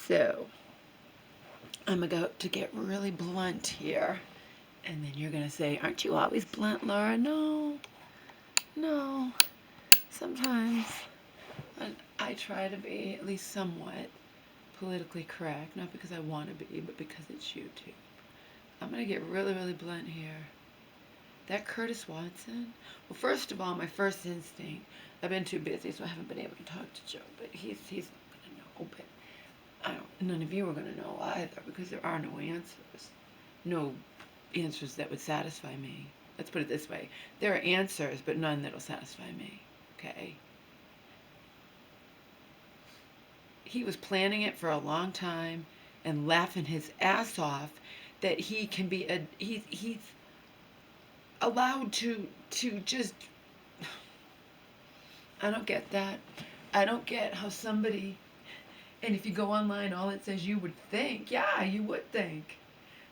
So, I'm about to get really blunt here. And then you're going to say, aren't you always blunt, Laura? No, no. Sometimes I try to be at least somewhat politically correct. Not because I want to be, but because it's YouTube. I'm going to get really, really blunt here. That Curtis Watson, well, first of all, my first instinct, I've been too busy, so I haven't been able to talk to Joe, but he's not going to know, but none of you are going to know either, because there are no answers. No answers that would satisfy me. Let's put it this way. There are answers, but none that'll satisfy me, okay? He was planning it for a long time and laughing his ass off that he can be he's allowed to just, I don't get that. I don't get how somebody, and if you go online, all it says, you would think, yeah, you would think,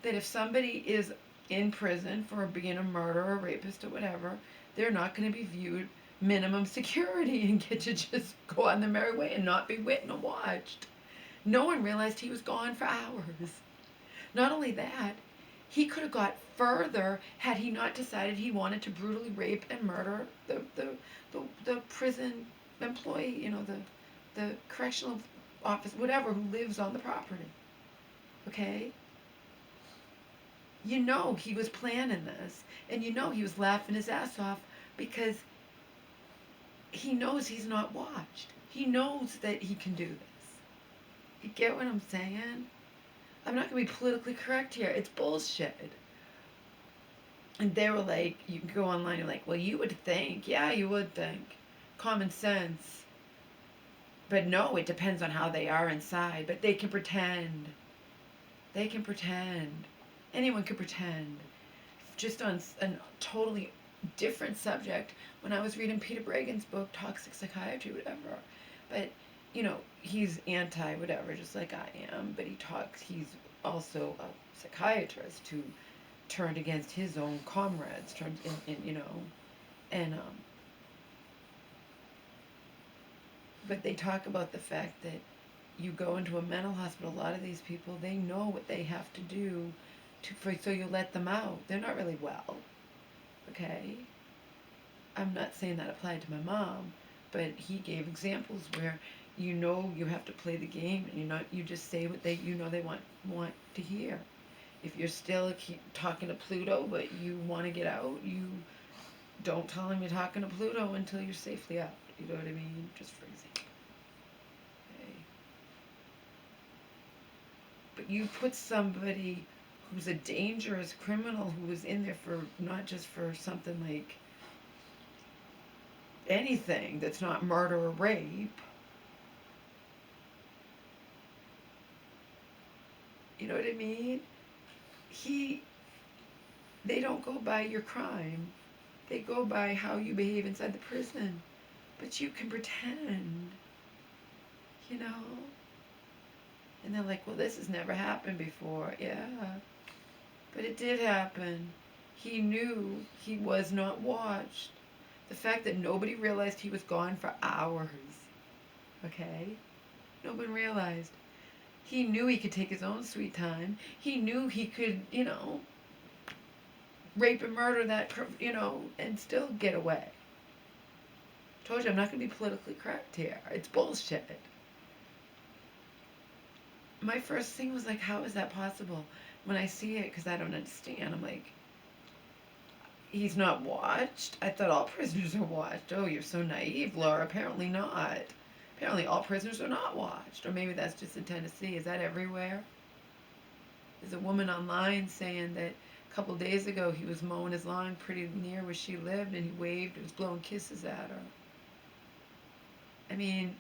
that if somebody is in prison for being a murderer, rapist, or whatever, they're not going to be viewed minimum security and get to just go on their merry way and not be witnessed or watched. No one realized he was gone for hours. Not only that, he could have got further had he not decided he wanted to brutally rape and murder the prison employee, the correctional office, whatever, who lives on the property. Okay? You know he was planning this, and you know he was laughing his ass off because he knows he's not watched. He knows that he can do this. You get what I'm saying? I'm not going to be politically correct here. It's bullshit. And they were like, you can go online and like, well, you would think. Yeah, you would think. Common sense. But no, it depends on how they are inside. But they can pretend. They can pretend. Anyone can pretend. Just on a totally different subject, when I was reading Peter Bregan's book, Toxic Psychiatry, whatever. But, he's anti-whatever, just like I am. But he's also a psychiatrist who turned against his own comrades, and but they talk about the fact that you go into a mental hospital, a lot of these people, they know what they have to do so you let them out. They're not really well, okay? I'm not saying that applied to my mom, but he gave examples where you have to play the game, and you just say what they want to hear. If you're still keep talking to Pluto, but you want to get out, you don't tell him you're talking to Pluto until you're safely out. You know what I mean? Just for example. Okay. But you put somebody who's a dangerous criminal who was in there for not just for something like anything that's not murder or rape. You know what I mean? They don't go by your crime. They go by how you behave inside the prison. But you can pretend, you know? And they're like, well, this has never happened before. Yeah. But it did happen. He knew he was not watched. The fact that nobody realized he was gone for hours. Okay? Nobody realized. He knew he could take his own sweet time. He knew he could, rape and murder that, and still get away. Told you I'm not going to be politically correct here. It's bullshit. My first thing was like, how is that possible? When I see it, because I don't understand, I'm like, he's not watched? I thought all prisoners are watched. Oh, you're so naive, Laura. Apparently not. Apparently all prisoners are not watched. Or maybe that's just in Tennessee. Is that everywhere? There's a woman online saying that a couple days ago he was mowing his lawn pretty near where she lived, and he waved and was blowing kisses at her. I mean,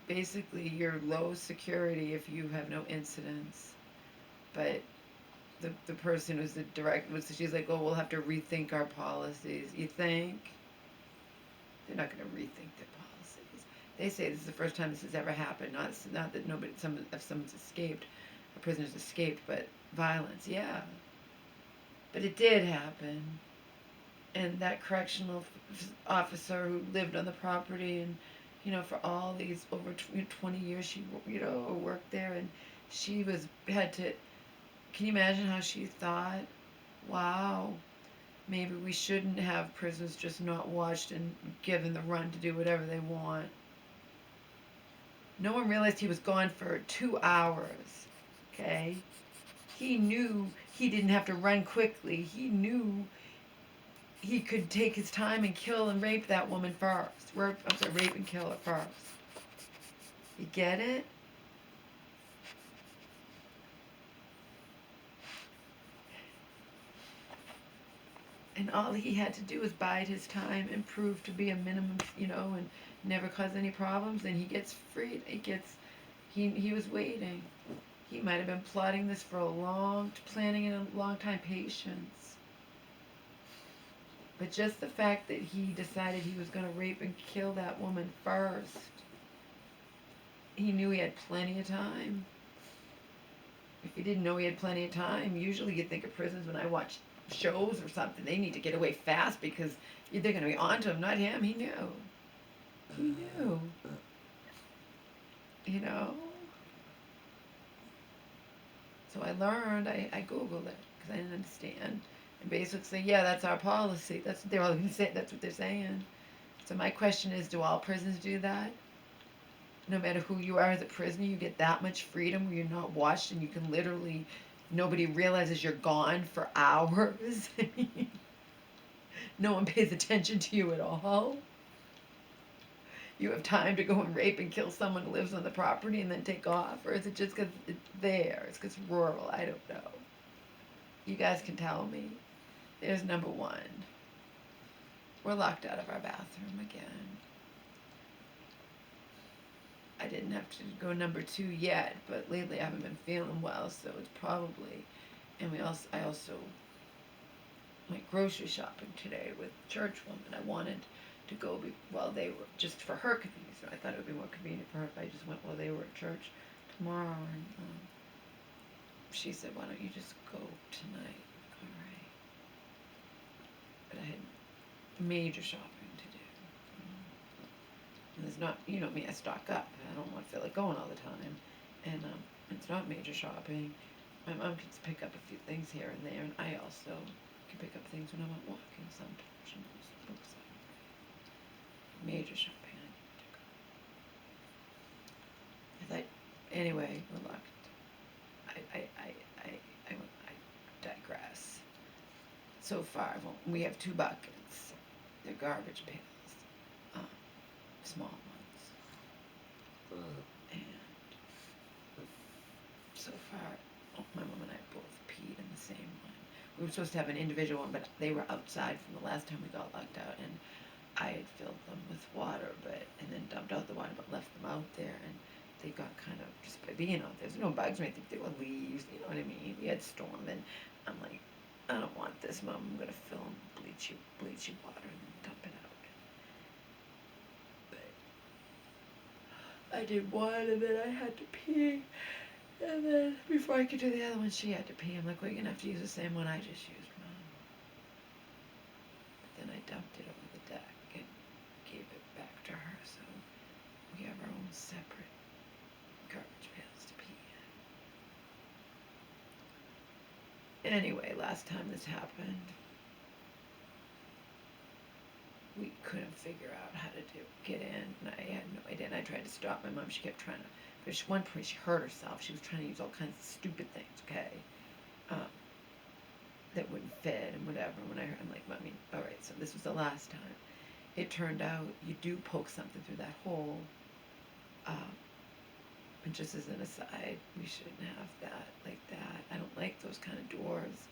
basically you're low security if you have no incidents. But the person who's the director, she's like, oh, we'll have to rethink our policies. You think? They're not going to rethink their policies. They say this is the first time this has ever happened. Not that someone's escaped, a prisoner's escaped, but violence. Yeah. But it did happen. And that correctional officer who lived on the property, and for all these over 20 years she worked there, and she was had to, can you imagine how she thought, wow, maybe we shouldn't have prisoners just not watched and given the run to do whatever they want. No one realized he was gone for 2 hours. Okay, he knew he didn't have to run quickly. He knew he could take his time and kill and rape that woman first. Rape and kill her first. You get it? And all he had to do was bide his time and prove to be a minimum, and never cause any problems. And he gets freed. He was waiting. He might have been plotting this for planning in a long time, patience. But just the fact that he decided he was going to rape and kill that woman first, he knew he had plenty of time. If you didn't know he had plenty of time, usually you'd think of prisons, when I watch shows or something, they need to get away fast because they're going to be on to him, not him. He knew. He knew. So I learned, I Googled it because I didn't understand. And basically, yeah, that's our policy. That's what they're all going to say. That's what they're saying. So my question is, do all prisons do that? No matter who you are as a prisoner, you get that much freedom where you're not watched and you can literally, nobody realizes you're gone for hours. I mean, no one pays attention to you at all. You have time to go and rape and kill someone who lives on the property and then take off? Or is it just because it's there? It's because it's rural? I don't know. You guys can tell me. There's number one. We're locked out of our bathroom again. I didn't have to go number two yet, but lately I haven't been feeling well, so it's probably. And I also went grocery shopping today with church woman. I wanted to go while they were, just for her convenience. I thought it would be more convenient for her if I just went while they were at church tomorrow. And she said, "Why don't you just go tonight?" All right. But I had major shopping to do. And there's not, me, I stock up. I don't want to feel like going all the time. And it's not major shopping. My mom can pick up a few things here and there, and I also can pick up things when I'm out walking sometimes. Books. Major shopping. I thought, anyway, we're locked. I digress. So far, we have 2 buckets. They're garbage pails. Small ones. And so far, my mom and I both peed in the same one. We were supposed to have an individual one, but they were outside from the last time we got locked out, and I had filled them with water, and then dumped out the water, but left them out there, and they got kind of, just by being out there, there's no bugs or anything, they were leaves, you know what I mean? We had storm, and I'm like, I don't want this, Mom. I'm gonna fill them bleachy water and dump it out. But I did one, and then I had to pee, and then before I could do the other one, she had to pee. I'm like, well, you're gonna have to use the same one I just used, Mom. But then I dumped it over the deck and gave it back to her, so we have our own separate garbage pails to pee in. Anyway, last time this happened, we couldn't figure out how to get in, and I had no idea, and I tried to stop my mom. She kept trying to, but at one point she hurt herself. She was trying to use all kinds of stupid things, okay, that wouldn't fit and whatever. When I'm like, Mommy, all right, so this was the last time. It turned out you do poke something through that hole. And just as an aside, we shouldn't have that like that. I don't like those kind of doors.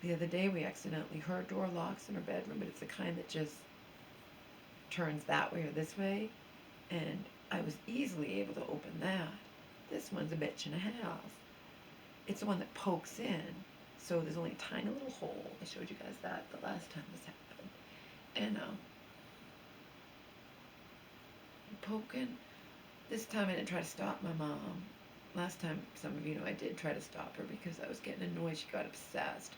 The other day we accidentally, her door locks in her bedroom, but it's the kind that just turns that way or this way, and I was easily able to open that. This one's a bitch and a half. It's the one that pokes in, so there's only a tiny little hole. I showed you guys that the last time this happened. And poking. This time I didn't try to stop my mom. Last time, some of you know, I did try to stop her because I was getting annoyed. She got obsessed.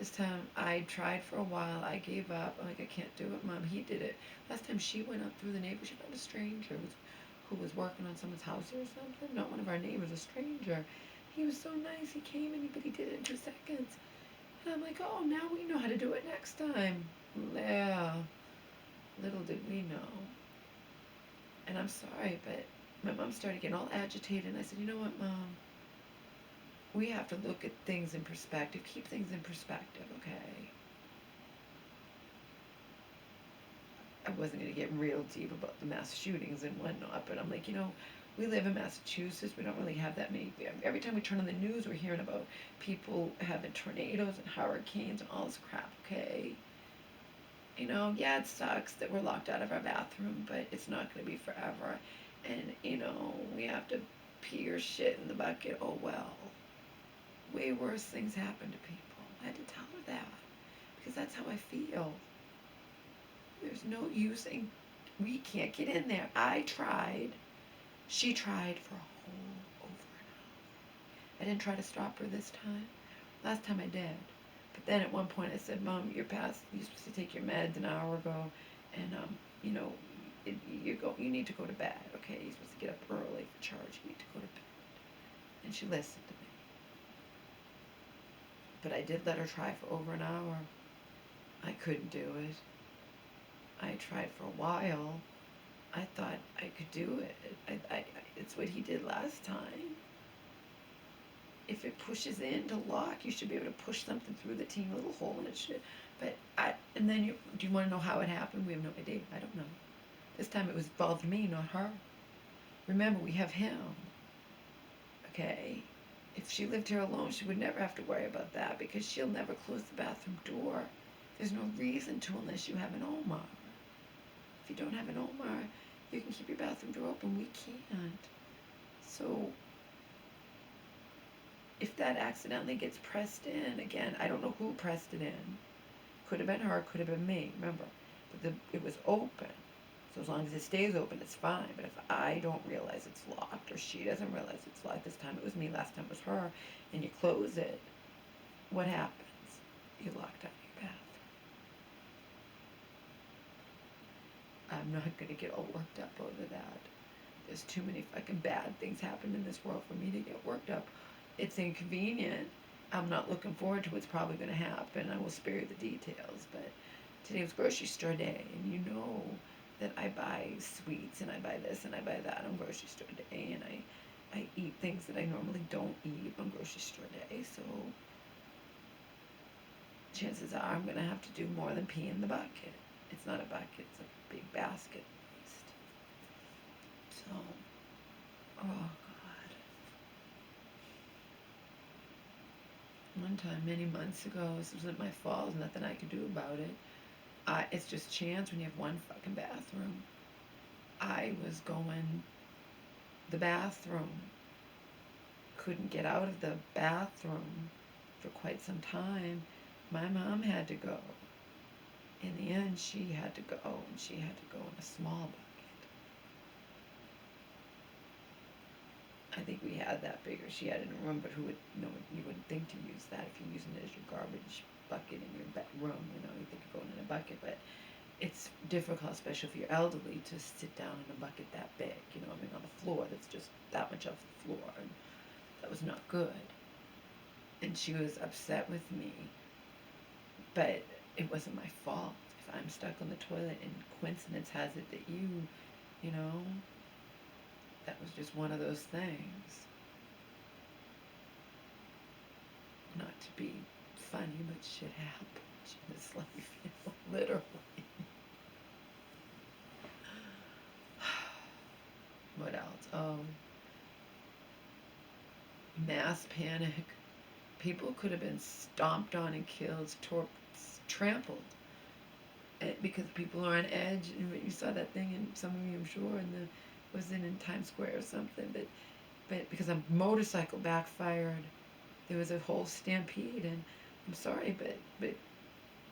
This time I tried for a while. I gave up. I'm like, I can't do it, Mom. He did it. Last time she went up through the neighbor, she found a stranger who was working on someone's house or something. Not one of our neighbors, a stranger. He was so nice. He came and but he did it in 2 seconds. And I'm like, oh, now we know how to do it next time. Yeah. Little did we know. And I'm sorry, but my mom started getting all agitated. And I said, you know what, Mom? We have to look at things in perspective. Keep things in perspective, okay? I wasn't going to get real deep about the mass shootings and whatnot, but I'm like, we live in Massachusetts. We don't really have that many. Every time we turn on the news, we're hearing about people having tornadoes and hurricanes and all this crap, okay? Yeah, it sucks that we're locked out of our bathroom, but it's not going to be forever. And, we have to pee or shit in the bucket. Oh, well. Way worse things happen to people. I had to tell her that because that's how I feel. There's no use in, we can't get in there. I tried. She tried for a whole over an hour. I didn't try to stop her this time. Last time I did. But then at one point I said, Mom, you're supposed to take your meds an hour ago, and you need to go to bed. Okay, you're supposed to get up early for church. You need to go to bed. And she listened to me. But I did let her try for over an hour. I couldn't do it. I tried for a while. I thought I could do it. It's what he did last time. If it pushes in to lock, you should be able to push something through the teeny little hole and it should. But and then do you want to know how it happened? We have no idea. I don't know. This time it involved me, not her. Remember, we have him. Okay? If she lived here alone, she would never have to worry about that because she'll never close the bathroom door. There's no reason to unless you have an Omar. If you don't have an Omar, you can keep your bathroom door open. We can't. So if that accidentally gets pressed in, again, I don't know who pressed it in. Could have been her, could have been me, remember. But it was open. So as long as it stays open, it's fine. But if I don't realize it's locked or she doesn't realize it's locked, this time it was me, last time it was her, and you close it, what happens? You're locked out of your bathroom. I'm not going to get all worked up over that. There's too many fucking bad things happen in this world for me to get worked up. It's inconvenient. I'm not looking forward to what's probably going to happen. I will spare you the details. But today was grocery store day, and you know that I buy sweets and I buy this and I buy that on grocery store day, and I eat things that I normally don't eat on grocery store day. So chances are I'm going to have to do more than pee in the bucket. It's not a bucket, it's a big basket at least. So, oh God. One time, many months ago, this wasn't my fault, there's nothing I could do about it. It's just chance when you have one fucking bathroom. I was going, the bathroom, couldn't get out of the bathroom for quite some time. My mom had to go. In the end, she had to go, and she had to go in a small bucket. I think we had that bigger. She had it in a room, but you wouldn't think to use that if you're using it as your garbage bucket in your room. You think of going in a bucket, but it's difficult, especially if you're elderly, to sit down in a bucket that big. On the floor, that's just that much off the floor, and that was not good. And she was upset with me, but it wasn't my fault. If I'm stuck on the toilet and coincidence has it that that was just one of those things. Not to be funny, but shit happens in this life, literally. What else? Mass panic. People could have been stomped on and killed, trampled. Because people are on edge, and you saw that thing in some of you, I'm sure, and was in Times Square or something. But because a motorcycle backfired, there was a whole stampede, and I'm sorry, but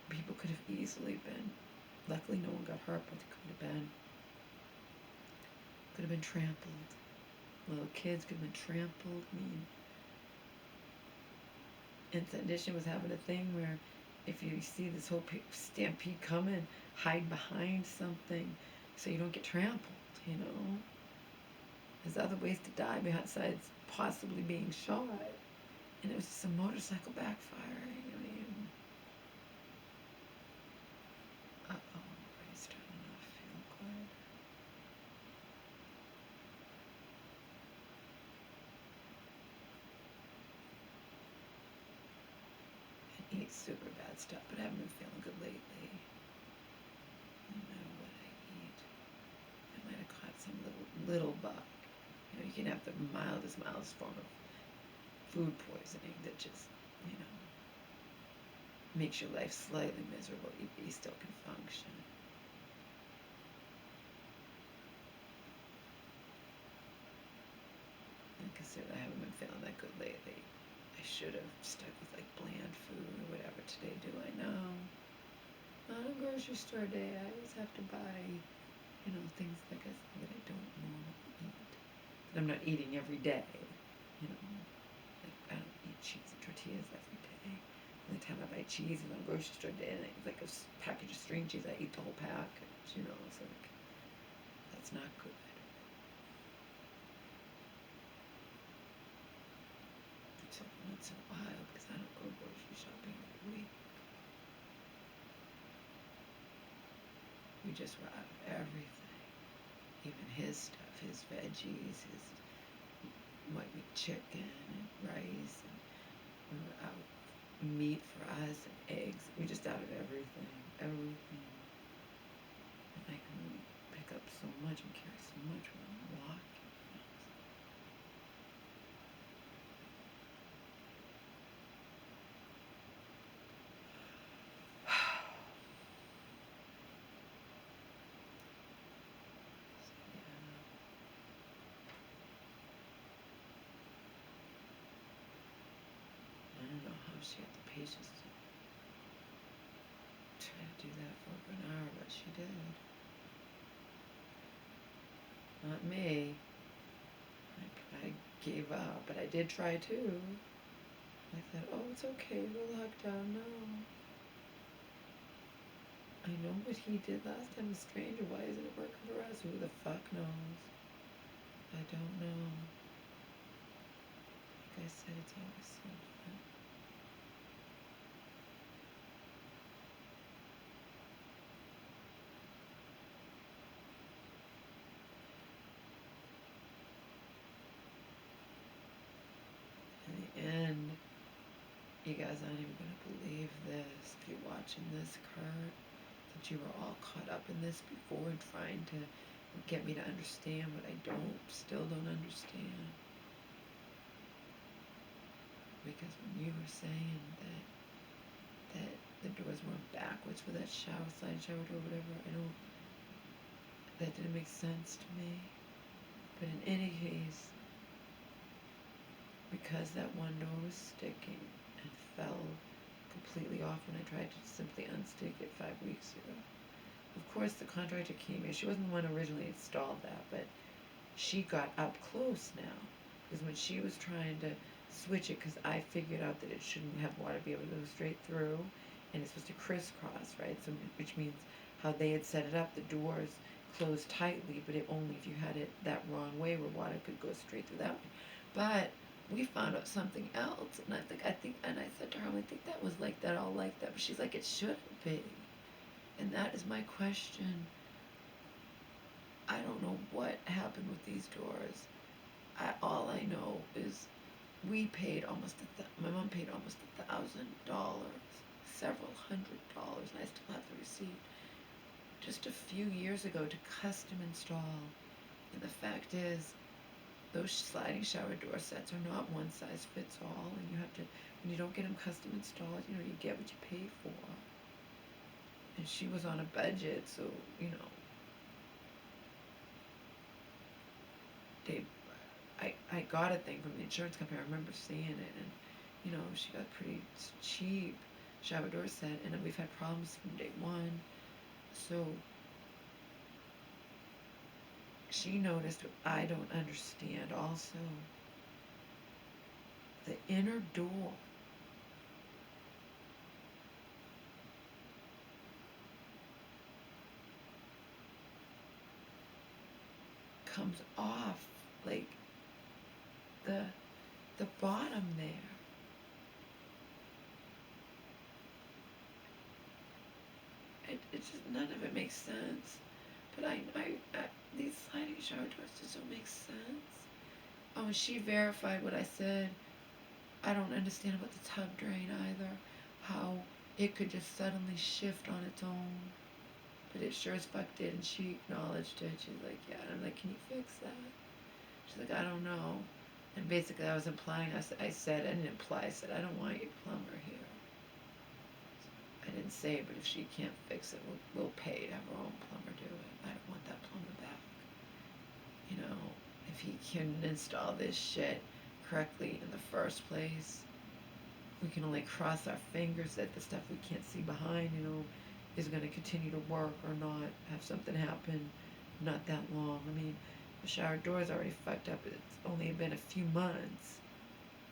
people could have easily been. Luckily, no one got hurt, but it could have been trampled. Little kids could have been trampled. And Sandisha was having a thing where if you see this whole stampede coming, hide behind something so you don't get trampled, you know. There's other ways to die besides possibly being shot. And it was just a motorcycle backfiring. I mean, uh-oh, he's starting to feel good. And eat super bad stuff, but I haven't been feeling good lately. No matter what I eat, I might have caught some little bug. You know, you can have the mildest form of food poisoning that just, you know, makes your life slightly miserable, but you still can function. Like I said, I haven't been feeling that good lately. I should have stuck with like bland food or whatever today, do I know? Not a grocery store day. I always have to buy, you know, things like I said that I don't normally eat. That I'm not eating every day, you know. Like I don't eat cheese and tortillas every day. The only time I buy cheese is on a grocery store day, and it's like a package of string cheese. I eat the whole package, you know. It's like that's not good. So once in a while, because I don't go grocery shopping every week. We just were out of everything. Even his stuff, his veggies, his white meat chicken and rice, and we were out meat for us and eggs. We just out of everything, everything. And I can pick up so much and carry so much when I'm walking. I don't know how she had the patience to try to do that for over an hour, but she did. Not me. I gave up, but I did try too. I thought, oh, it's okay, we're locked down now. I know what he did last time, a stranger. Why isn't it working for us? Who the fuck knows? I don't know. Like I said, it's always something. In the end, you guys aren't even going to believe this. If you're watching this, Kurt, that you were all caught up in this before and trying to get me to understand what I still don't understand. Because when you were saying that the doors weren't backwards for that sliding shower door, whatever, that didn't make sense to me. But in any case, because that one door was sticking and fell completely off when I tried to simply unstick it 5 weeks ago. Of course, the contractor came in. She wasn't the one who originally installed that, but she got up close now. Because when she was trying to switch it, because I figured out that it shouldn't have water be able to go straight through, and it's supposed to crisscross, right? So, which means how they had set it up, the doors closed tightly, but it only if you had it that wrong way where water could go straight through that way. But we found out something else, and and I said to her, I think that was like that, all like that. But she's like, it shouldn't be. And that is my question. I don't know what happened with these doors. All I know is we paid my mom paid almost $1,000, several $100s, and I still have the receipt, just a few years ago to custom install. And the fact is, those sliding shower door sets are not one size fits all, and you have to, when you don't get them custom installed, you know, you get what you pay for. And she was on a budget, so, you know, they, I got a thing from the insurance company. I remember seeing it, and, you know, she got pretty cheap shower door set, and we've had problems from day one. So she noticed what I don't understand also. The inner door comes off, like the bottom there. It just, none of it makes sense. But I these sliding shower doors just don't make sense. Oh, and she verified what I said. I don't understand about the tub drain either. How it could just suddenly shift on its own. But it sure as fuck did, and she acknowledged it. She's like, yeah. And I'm like, can you fix that? She's like, I don't know. And basically I was implying, I said, I didn't imply, I said, I don't want your plumber here. I didn't say it, but if she can't fix it, we'll pay to have our own plumber do it. I don't want that plumber back. You know, if he can install this shit correctly in the first place, we can only cross our fingers that the stuff we can't see behind, you know, is going to continue to work or not, have something happen not that long. I mean, the shower door's already fucked up. It's only been a few months.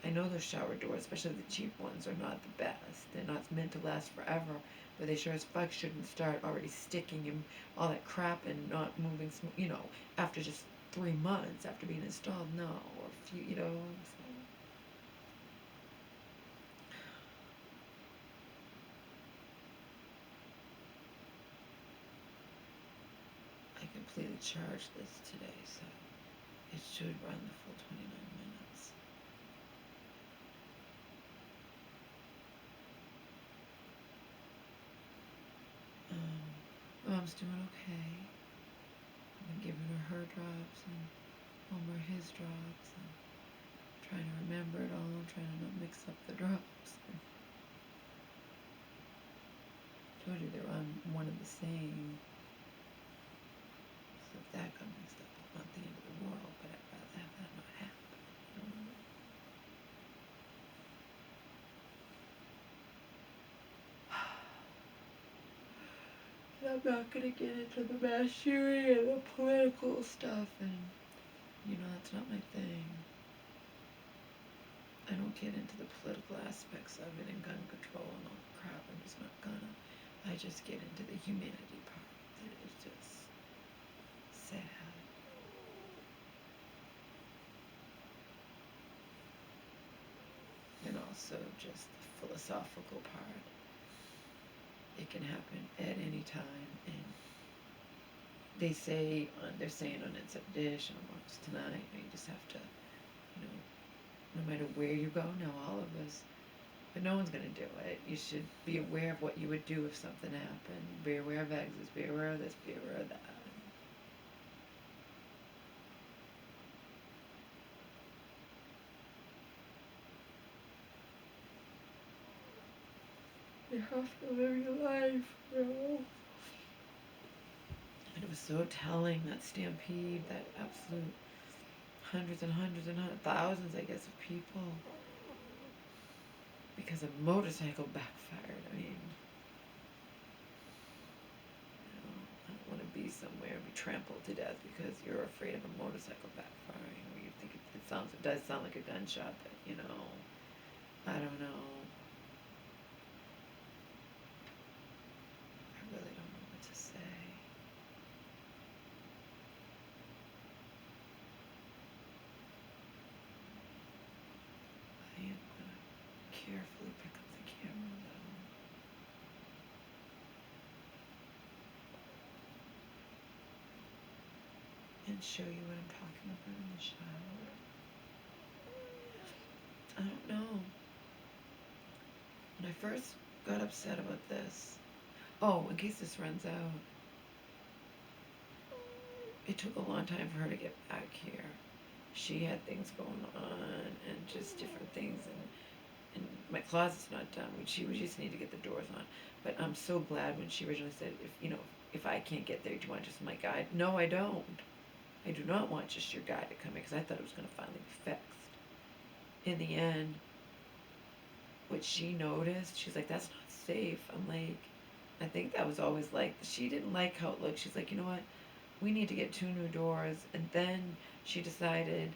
I know those shower doors, especially the cheap ones, are not the best. They're not meant to last forever, but they sure as fuck shouldn't start already sticking and all that crap and not moving, you know, after just 3 months after being installed. No, or a few, you know. So. I completely charged this today, so it should run the full 29 minutes. Mom's doing okay. I've been giving her drops and Homer his drops and trying to remember it all, trying to not mix up the drops. I told you they're on one and the same. So if that got mixed up, it's not the end of the world, but I'd rather have that not happen. I'm not gonna get into the machinery and the political stuff, and you know, that's not my thing. I don't get into the political aspects of it and gun control and all that crap. I'm just not gonna. I just get into the humanity part. It is just sad. And also just the philosophical part. It can happen at any time, and they're saying on It's a Dish and on Watch Tonight, you just have to, you know, no matter where you go, now all of us, but no one's gonna do it. You should be aware of what you would do if something happened. Be aware of exits, be aware of this, be aware of that. You have to live your life, you know. And it was so telling, that stampede, that absolute hundreds and hundreds and thousands, I guess, of people. Because a motorcycle backfired. I mean, you know, I don't want to be somewhere and be trampled to death because you're afraid of a motorcycle backfiring, or you think it does sound like a gunshot, but you know, I don't know. I really don't know what to say. I am gonna carefully pick up the camera though. And show you what I'm talking about in the shower. I don't know. When I first got upset about this, oh, in case this runs out, it took a long time for her to get back here. She had things going on and just different things, and my closet's not done. We just need to get the doors on. But I'm so glad when she originally said, if I can't get there, do you want just my guide? No, I don't. I do not want just your guide to come in, because I thought it was going to finally be fixed. In the end, what she noticed, she's like, that's not safe. I'm like, I think that was always like, she didn't like how it looked. She's like, you know what? We need to get 2 new doors. And then she decided,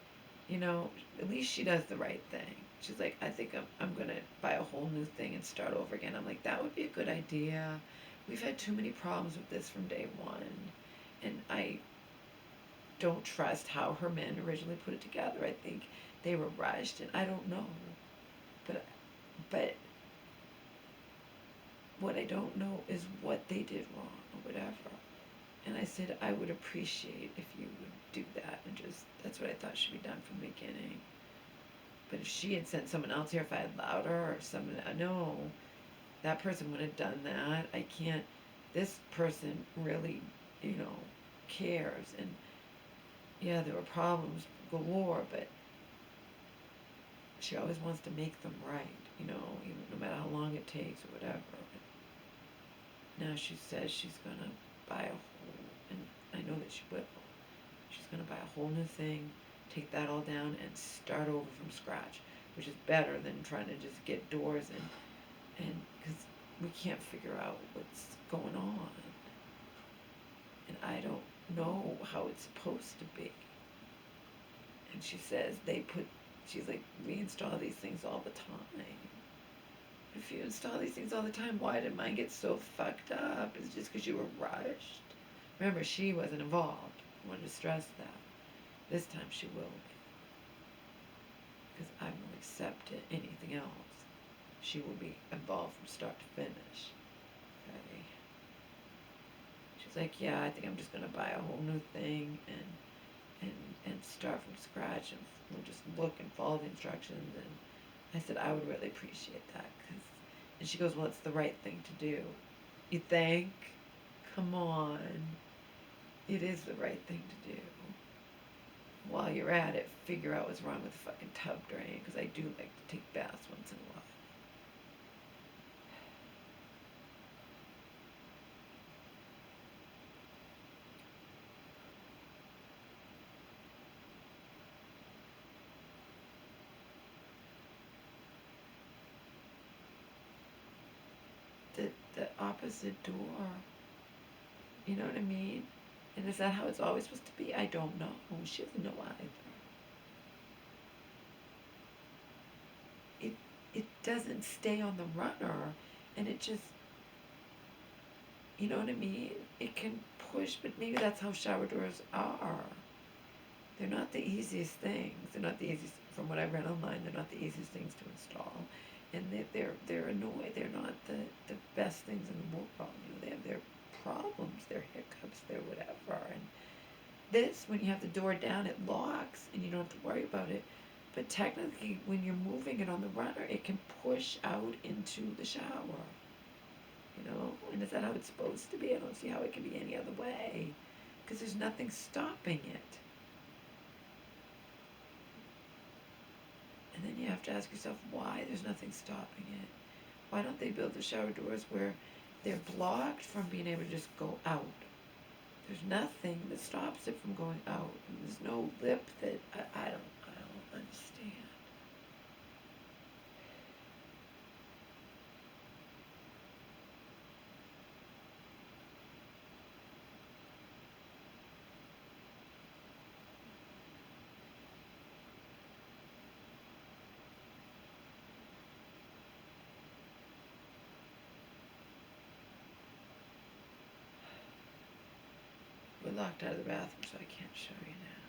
you know, at least she does the right thing. She's like, I think I'm going to buy a whole new thing and start over again. I'm like, that would be a good idea. We've had too many problems with this from day one. And don't trust how her men originally put it together. I think they were rushed, and I don't know. But what I don't know is what they did wrong or whatever. And I said I would appreciate if you would do that, and just that's what I thought should be done from the beginning. But if she had sent someone else here, if I had allowed her or someone, no, that person would have done that. I can't. This person really, cares, and yeah, there were problems galore, but she always wants to make them right, even no matter how long it takes or whatever. Now she says she's gonna buy a whole, and I know that she will. She's gonna buy a whole new thing, take that all down, and start over from scratch, which is better than trying to just get doors and because we can't figure out what's going on, and I don't know how it's supposed to be. And she says she's like, we install these things all the time. If you install these things all the time, why did mine get so fucked up? Is it just because you were rushed? Remember, she wasn't involved. I wanted to stress that. This time she will be. Because I won't accept anything else. She will be involved from start to finish. Okay. She's like, yeah, I think I'm just going to buy a whole new thing and start from scratch, and we'll just look and follow the instructions. And I said I would really appreciate that, and she goes, well, it's the right thing to do. You think? Come on. It is the right thing to do. While you're at it, figure out what's wrong with the fucking tub drain, because I do like to take baths once in a while. The opposite door. You know what I mean? And is that how it's always supposed to be? I don't know. She doesn't know either. It doesn't stay on the runner, and it just, you know what I mean? It can push, but maybe that's how shower doors are. They're not the easiest things. They're not the easiest, from what I read online, they're not the easiest things to install. And they're annoying. They're not the best things in the world. They have their problems, their hiccups, their whatever. And this, when you have the door down, it locks, and you don't have to worry about it. But technically, when you're moving it on the runner, it can push out into the shower. And is that how it's supposed to be? I don't see how it can be any other way, because there's nothing stopping it. And then you have to ask yourself why there's nothing stopping it. Why don't they build the shower doors where they're blocked from being able to just go out? There's nothing that stops it from going out. And there's no lip that I don't understand. We're locked out of the bathroom, so I can't show you now.